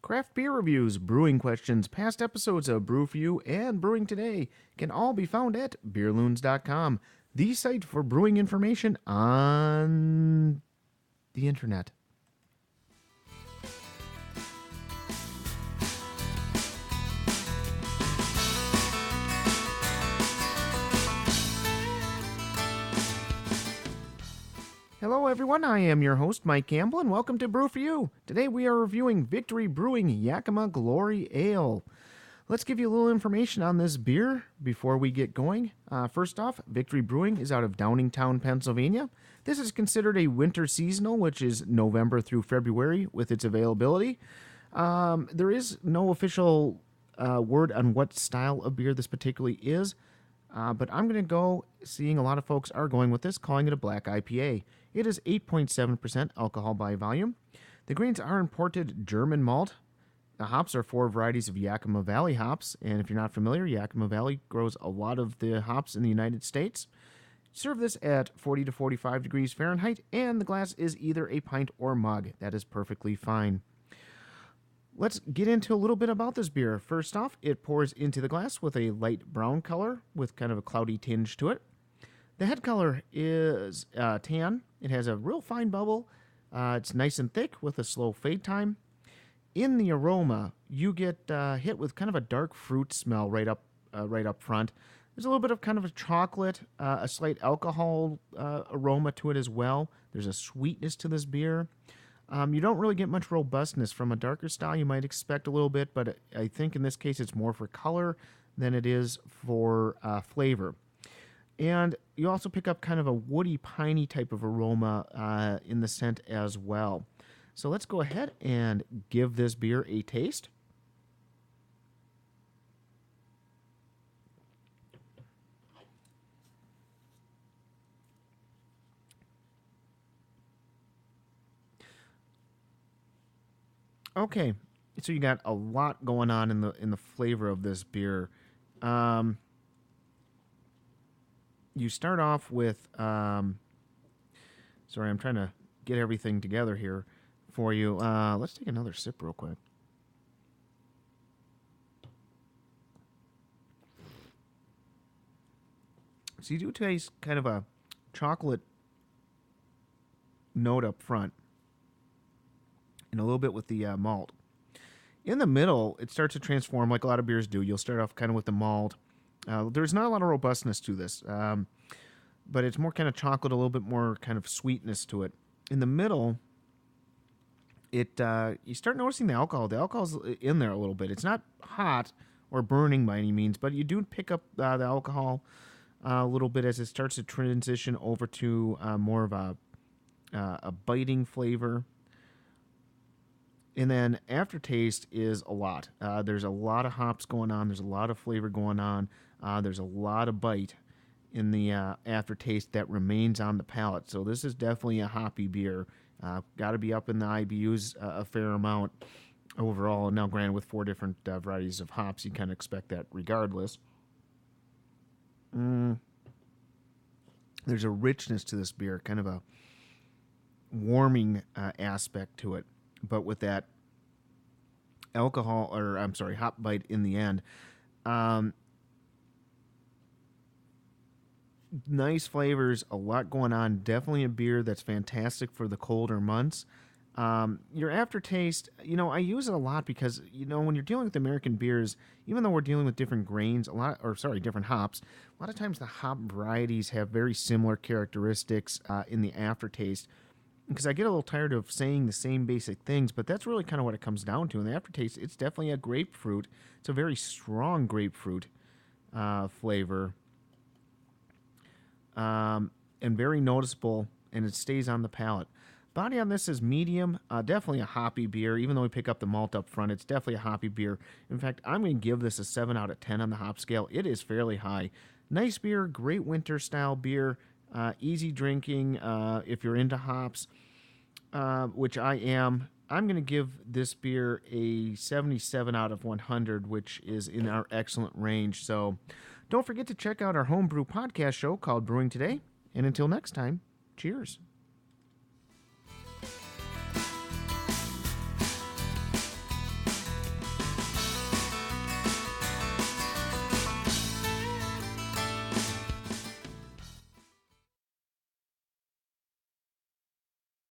Craft beer reviews, brewing questions, past episodes of Brew4U and Brewing Today can all be found at beerloons.com, the site for brewing information on the internet. Hello everyone, I am your host Mike Campbell and welcome to Brew4U. Today we are reviewing Victory Brewing Yakima Glory Ale. Let's give you a little information on this beer before we get going. First off, Victory Brewing is out of Downingtown, Pennsylvania. This is considered a winter seasonal, which is November through February with its availability. There is no official word on what style of beer this particularly is, but I'm going to go, seeing a lot of folks are going with this, calling it a black IPA. It is 8.7% alcohol by volume. The grains are imported German malt. The hops are 4 varieties of Yakima Valley hops, and if you're not familiar, Yakima Valley grows a lot of the hops in the United States. Serve this at 40 to 45 degrees Fahrenheit, and the glass is either a pint or mug. That is perfectly fine. Let's get into a little bit about this beer. First off, it pours into the glass with a light brown color with kind of a cloudy tinge to it. The head color is tan. It has a real fine bubble. It's nice and thick with a slow fade time. In the aroma, you get hit with kind of a dark fruit smell right up front. There's a little bit of kind of a chocolate, a slight alcohol aroma to it as well. There's a sweetness to this beer. You don't really get much robustness. From a darker style, you might expect a little bit, but I think in this case it's more for color than it is for flavor. And you also pick up kind of a woody, piney type of aroma in the scent as well. So let's go ahead and give this beer a taste. Okay, so you got a lot going on in the flavor of this beer. You start off with, sorry, I'm trying to get everything together here for you. Let's take another sip real quick. So you do taste kind of a chocolate note up front, and a little bit with the malt. In the middle, it starts to transform like a lot of beers do. You'll start off kind of with the malt. There's not a lot of robustness to this, but it's more kind of chocolate, a little bit more kind of sweetness to it. In the middle, you start noticing the alcohol. The alcohol's in there a little bit. It's not hot or burning by any means, but you do pick up the alcohol a little bit as it starts to transition over to more of a biting flavor. And then aftertaste is a lot. There's a lot of hops going on. There's a lot of flavor going on. There's a lot of bite in the aftertaste that remains on the palate. So this is definitely a hoppy beer. Got to be up in the IBUs a fair amount overall. Now, granted, with 4 different varieties of hops, you kind of expect that regardless. There's a richness to this beer, kind of a warming aspect to it, but with that alcohol, or I'm sorry, hop bite in the end. Nice flavors, a lot going on. Definitely a beer that's fantastic for the colder months. Your aftertaste, I use it a lot because, when you're dealing with American beers, even though we're dealing with different grains, different hops, a lot of times the hop varieties have very similar characteristics in the aftertaste. Because I get a little tired of saying the same basic things, but that's really kind of what it comes down to. In the aftertaste, it's definitely a grapefruit. It's a very strong grapefruit flavor. And very noticeable, and it stays on the palate. Body on this is medium, definitely a hoppy beer. Even though we pick up the malt up front, it's definitely a hoppy beer. In fact, I'm going to give this a 7 out of 10 on the hop scale. It is fairly high. Nice beer, great winter style beer, easy drinking if you're into hops, which I am. I'm going to give this beer a 77 out of 100, which is in our excellent range. So don't forget to check out our homebrew podcast show called Brewing Today. And until next time, cheers.